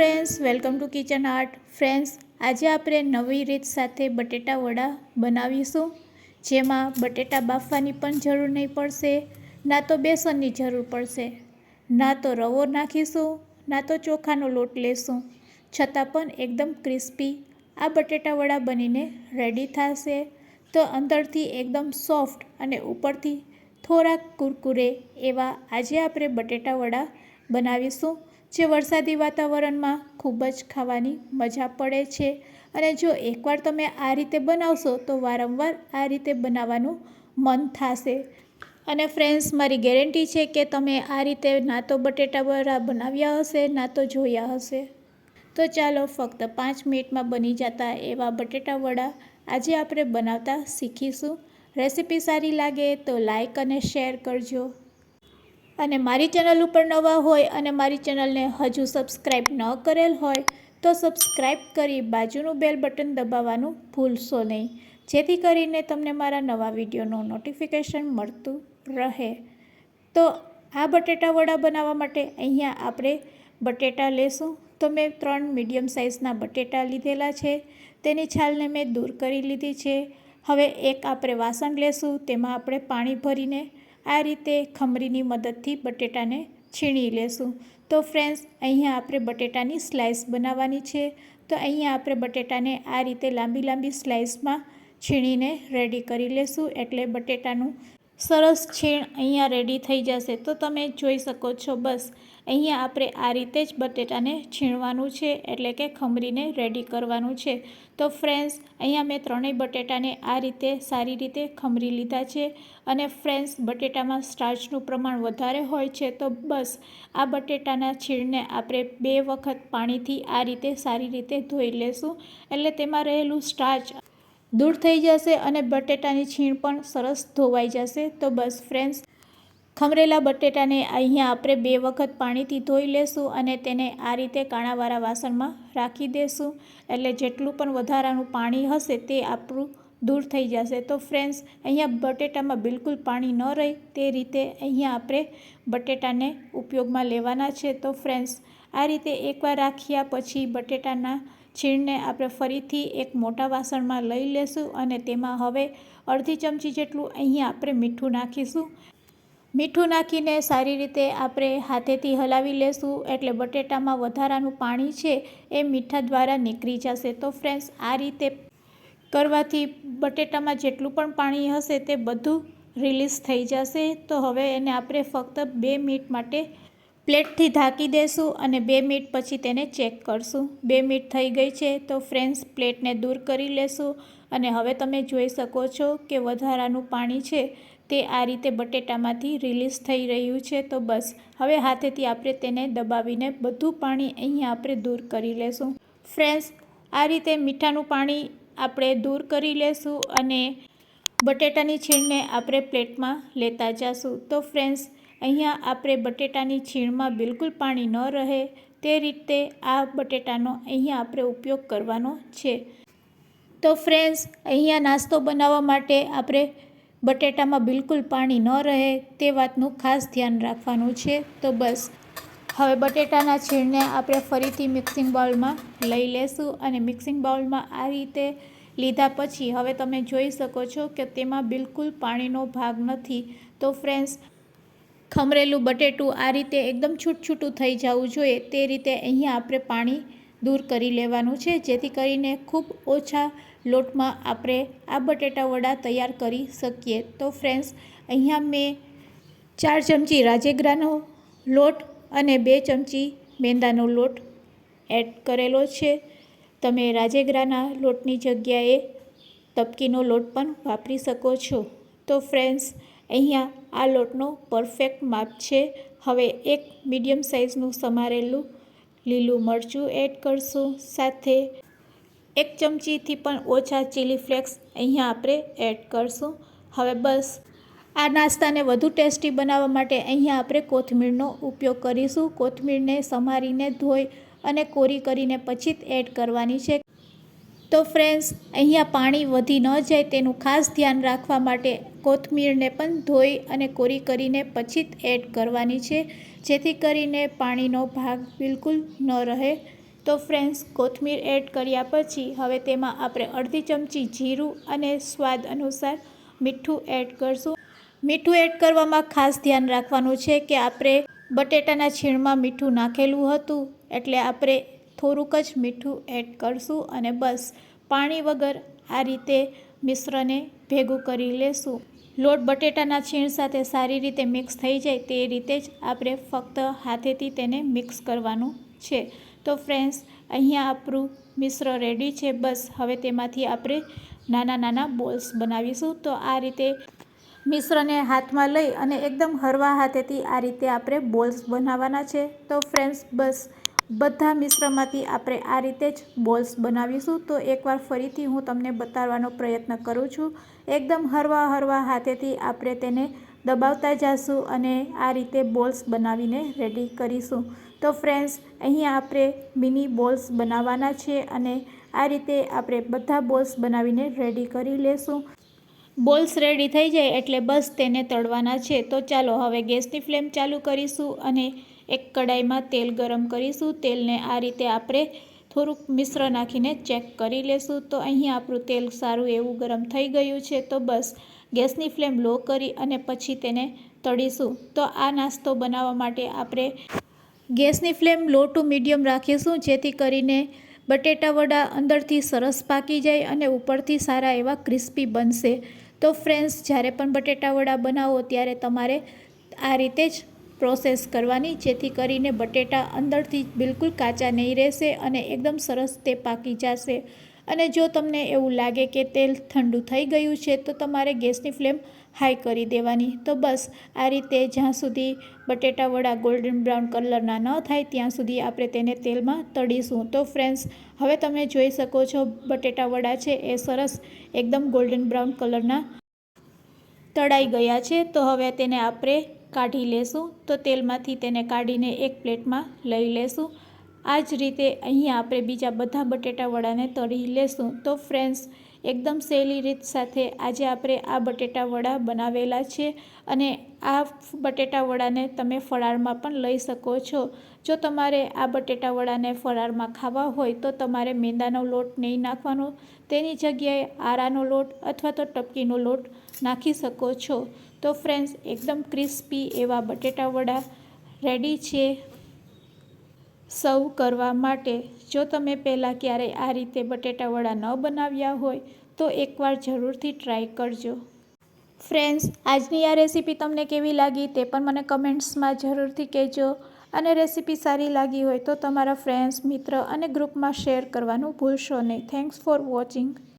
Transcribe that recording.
Friends, welcome to kitchen art. Friends, આજે આપણે નવી રીત સાથે બટેટા વડા બનાવીશું, જેમાં બટેટા બાફવાની પણ જરૂર નહીં પડશે, ના તો બેસનની જરૂર પડશે, ના તો રવો નાખીશું, ના તો ચોખાનો લોટ લેશું, છતાં પણ એકદમ ક્રિસ્પી આ બટેટા વડા બનીને રેડી થશે. તો અંદરથી એકદમ સોફ્ટ અને ઉપરથી થોડાક કુરકુરે એવા આજે આપણે બટેટા વડા બનાવીશું, જે વરસાદી વાતાવરણમાં ખૂબ જ ખાવાની મજા પડે છે. અને જો એકવાર તમે આ રીતે બનાવશો તો વારંવાર આ રીતે બનાવવાનું મન થશે. અને ફ્રેન્ડ્સ, મારી ગેરંટી છે કે તમે આ રીતે ના તો બટેટા વડા બનાવ્યા હશે, ના તો જોયા હશે. તો ચાલો ફક્ત 5 મિનિટમાં બની જતા એવા બટેટા વડા આજે આપણે બનાવતા શીખીશું. રેસીપી સારી લાગે તો લાઈક અને શેર કરજો. અને મારી ચેનલ ઉપર નવા હોય અને મારી ચેનલને હજુ સબસ્ક્રાઈબ ન કરેલ હોય તો સબસ્ક્રાઈબ કરી બાજુનું બેલ બટન દબાવવાનું ભૂલશો નહીં, જેથી કરીને તમને મારા નવા વિડીયોનું નોટિફિકેશન મળતું રહે. તો આ બટેટા વડા બનાવવા માટે અહીંયા આપણે બટેટા લેશું. તો મેં 3 મીડિયમ સાઇઝના બટેટા લીધેલા છે. તેની છાલને મેં દૂર કરી લીધી છે. હવે એક આપણે વાસણ લેશું, તેમાં આપણે પાણી ભરીને આ રીતે ખમરીની મદદથી બટેટાને છીણી લેશું. તો ફ્રેન્ડ્સ, અહીંયા આપણે બટેટાની સ્લાઇસ બનાવવાની છે. તો અહીંયા આપણે બટેટાને આ રીતે લાંબી લાંબી સ્લાઇસમાં છીણીને રેડી કરી લેશું, એટલે બટેટાનું સરસ છીણ અહીંયા રેડી થઈ જશે. તો તમે જોઈ શકો છો, બસ અહીંયા આપણે આ રીતે જ બટેટાને છીણવાનું છે, એટલે કે ખમરીને રેડી કરવાનું છે. તો ફ્રેન્ડ્સ, અહીંયા મેં 3 બટેટાને આ રીતે સારી રીતે ખમરી લીધા છે. અને ફ્રેન્ડ્સ, બટેટામાં સ્ટાર્ચનું પ્રમાણ વધારે હોય છે, તો બસ આ બટેટાના છીણને આપણે 2 વખત પાણીથી આ રીતે સારી રીતે ધોઈ લેશું, એટલે તેમાં રહેલું સ્ટાર્ચ દૂર થઈ જશે અને બટેટાની છીણ પણ સરસ ધોવાઈ જશે. તો બસ ફ્રેન્ડ્સ, ખમરેલા બટેટાને અહીંયા આપણે 2 વખત પાણીથી ધોઈ લેશું અને તેને આ રીતે કાણાવાળા વાસણમાં રાખી દેશું, એટલે જેટલું પણ વધારાનું પાણી હશે તે આપણું દૂર થઈ જશે. તો ફ્રેન્ડ્સ, અહીંયા બટેટામાં બિલકુલ પાણી ન રહે તે રીતે અહીંયા આપણે બટેટાને ઉપયોગમાં લેવાના છે. તો ફ્રેન્ડ્સ, આ રીતે એકવાર રાખ્યા પછી બટેટાના છીણને આપણે ફરીથી એક મોટા વાસણમાં લઈ લેશું અને તેમાં હવે અડધી ચમચી જેટલું અહીંયા આપણે મીઠું નાખીશું. મીઠું નાખીને સારી રીતે આપણે હાથેથી હલાવી લેશું, એટલે બટેટામાં વધારાનું પાણી છે એ મીઠા દ્વારા નીકળી જશે. તો ફ્રેન્ડ્સ, આ રીતે કરવાથી બટેટામાં જેટલું પણ પાણી હશે તે બધું રિલીઝ થઈ જશે. તો હવે એને આપણે ફક્ત 2 મિનિટ માટે પ્લેટથી ઢાંકી દેશું અને 2 મિનિટ પછી તેને ચેક કરશું. 2 મિનિટ થઈ ગઈ છે. તો ફ્રેન્ડ્સ, પ્લેટને દૂર કરી લેશું અને હવે તમે જોઈ શકો છો કે વધારાનું પાણી છે તે આ રીતે બટેટામાંથી રિલીઝ થઈ રહ્યું છે. તો બસ હવે હાથેથી આપણે તેને દબાવીને બધું પાણી અહીંયા આપણે દૂર કરી લેશું. ફ્રેન્ડ્સ, આ રીતે મીઠાનું પાણી આપણે દૂર કરી લેશું અને બટેટાની છીણને આપણે પ્લેટમાં લેતા જશું. તો ફ્રેન્ડ્સ, અહીંયા આપણે બટેટાની છીણમાં બિલકુલ પાણી ન રહે તે રીતે આ બટેટાનો અહીંયા આપણે ઉપયોગ કરવાનો છે. તો ફ્રેન્ડ્સ, અહીંયા નાસ્તો બનાવવા માટે આપણે બટેટામાં બિલકુલ પાણી ન રહે તે વાતનું ખાસ ધ્યાન રાખવાનું છે. તો બસ હવે બટેટાના છીણને આપણે ફરીથી મિક્સિંગ બાઉલમાં લઈ લેશું અને મિક્સિંગ બાઉલમાં આ રીતે લીધા પછી હવે તમે જોઈ શકો છો કે તેમાં બિલકુલ પાણીનો ભાગ નથી. તો ફ્રેન્ડ્સ, ખમરેલું બટેટું આ રીતે એકદમ છૂટછૂટું થઈ જવું જોઈએ તે રીતે અહીંયા આપણે પાણી દૂર કરી લેવાનું છે, જેથી કરીને ખૂબ ઓછા લોટમાં આપણે આ બટેટા વડા તૈયાર કરી શકીએ. તો ફ્રેન્ડ્સ, અહીંયા મેં 4 ચમચી રાજેગરાનો લોટ અને 2 ચમચી મેંદાનો લોટ એડ કરેલો છે. તમે રાજેગરાના લોટની જગ્યાએ તપકીનો લોટ પણ વાપરી શકો છો. તો ફ્રેન્ડ્સ, અહીંયા આ લોટનો પરફેક્ટ માપ છે. હવે એક મીડિયમ સાઇઝનું સમારેલું લીલું મરચું એડ કરશું, સાથે 1 ચમચીથી પણ ઓછા ચીલી ફ્લેક્સ અહીંયા આપણે એડ કરશું. હવે બસ આ નાસ્તાને વધુ ટેસ્ટી બનાવવા માટે અહીંયા આપણે કોથમીરનો ઉપયોગ કરીશું. કોથમીરને સમારીને ધોઈ અને કોરી કરીને પછી જ એડ કરવાની છે. તો ફ્રેન્ડ્સ, અહીંયા પાણી વધી ન જાય તેનું ખાસ ધ્યાન રાખવા માટે કોથમીરને પણ ધોઈ અને કોરી કરીને પછી જ એડ કરવાની છે, જેથી કરીને પાણીનો ભાગ બિલકુલ ન રહે તો ફ્રેન્ડ્સ, કોથમીર એડ કર્યા પછી હવે તેમાં આપણે અડધી ચમચી જીરું અને સ્વાદ અનુસાર મીઠું એડ કરશું. મીઠું એડ કરવામાં ખાસ ધ્યાન રાખવાનું છે કે આપણે બટેટાના છીણમાં મીઠું નાખેલું હતું, એટલે આપણે થોડુંક જ મીઠું એડ કરશું અને બસ પાણી વગર આ રીતે મિશ્રને ભેગું કરી લેશું. લોટ બટેટાના છીણ સાથે સારી રીતે મિક્સ થઈ જાય તે રીતે જ આપણે ફક્ત હાથેથી તેને મિક્સ કરવાનું છે. તો ફ્રેન્ડ્સ, અહીંયા આપણું મિશ્ર રેડી છે. બસ હવે તેમાંથી આપણે નાના નાના બોલ્સ બનાવીશું. તો આ રીતે મિશ્રને હાથમાં લઈ અને એકદમ હળવા હાથેથી આ રીતે આપણે બોલ્સ બનાવવાના છે. તો ફ્રેન્ડ્સ, બસ બધા મિશ્રમાંથી આપણે આ રીતે જ બોલ્સ બનાવીશું. તો એકવાર ફરીથી હું તમને બતાવવાનો પ્રયત્ન કરું છું. એકદમ હળવા હાથેથી આપણે તેને દબાવતા જઈશું અને આ રીતે બોલ્સ બનાવીને રેડી કરીશું. તો ફ્રેન્ડ્સ, અહીંયા આપણે મિની બોલ્સ બનાવવાના છે અને આ રીતે આપણે બધા બોલ્સ બનાવીને રેડી કરી લેશું. બોલ્સ રેડી થઈ જાય એટલે બસ તેને તળવાના છે. તો ચાલો હવે ગેસની ફ્લેમ ચાલુ કરીશું અને એક કડાઈમાં તેલ ગરમ કરીશું. તેલને આ રીતે આપણે થોડુંક મિશ્ર નાખીને ચેક કરી લેશું. તો અહીં આપણું તેલ સારું એવું ગરમ થઈ ગયું છે. તો બસ ગેસની ફ્લેમ લો કરી અને પછી તેને તળીશું. તો આ નાસ્તો બનાવવા માટે આપણે ગેસની ફ્લેમ લો ટુ મીડિયમ રાખીશું, જેથી કરીને બટેટા વડા અંદરથી સરસ પાકી જાય અને ઉપરથી સારા એવા ક્રિસ્પી બનશે. તો ફ્રેન્ડ્સ, જ્યારે પણ બટેટા વડા બનાવો ત્યારે તમારે આ રીતે જ પ્રોસેસ કરવાની, જેથી કરીને બટેટા અંદરથી બિલકુલ કાચા નહીં રહેશે અને એકદમ સરસ તે પાકી જશે. અને જો તમને એવું લાગે કે તેલ ઠંડુ થઈ ગયું છે તો તમારે ગેસની ફ્લેમ હાઈ કરી દેવાની. તો બસ આ રીતે જ્યાં સુધી બટેટા વડા ગોલ્ડન બ્રાઉન કલરના ન થાય ત્યાં સુધી આપણે તેને તેલમાં તળીશું. તો ફ્રેન્ડ્સ, હવે તમે જોઈ શકો છો બટેટા વડા છે એ સરસ એકદમ ગોલ્ડન બ્રાઉન કલરના તળાઈ ગયા છે. તો હવે તેને આપણે કાઢી લેશું. તો તેલમાંથી તેને કાઢીને એક પ્લેટમાં લઈ લેશું. આ જ રીતે અહીંયા આપણે બીજા બધા બટેટા વડાને તળી લેશું. તો ફ્રેન્ડ્સ, એકદમ સહેલી રીત સાથે આજે આપણે આ બટેટા વડા બનાવેલા છે અને આ બટેટા વડાને તમે ફરાળમાં પણ લઈ શકો છો. જો તમારે આ બટેટા વડાને ફરાળમાં ખાવા હોય તો તમારે મેંદાનો લોટ નહીં નાખવાનો, તેની જગ્યાએ આરાનો લોટ અથવા તો ટપકીનો લોટ નાખી શકો છો. તો ફ્રેન્ડ્સ, એકદમ ક્રિસ્પી એવા બટેટા વડા રેડી છે સર્વ કરવા માટે. જો તમે પહેલાં ક્યારેય આ રીતે બટેટા વડા ન બનાવ્યા હોય તો એકવાર જરૂરથી ટ્રાય કરજો. ફ્રેન્ડ્સ, આજની આ રેસીપી તમને કેવી લાગી તે પણ મને કમેન્ટ્સમાં જરૂરથી કહેજો. અને રેસીપી સારી લાગી હોય તો તમારા ફ્રેન્ડ્સ, મિત્ર અને ગ્રુપમાં શેર કરવાનું ભૂલશો નહીં. Thanks for watching.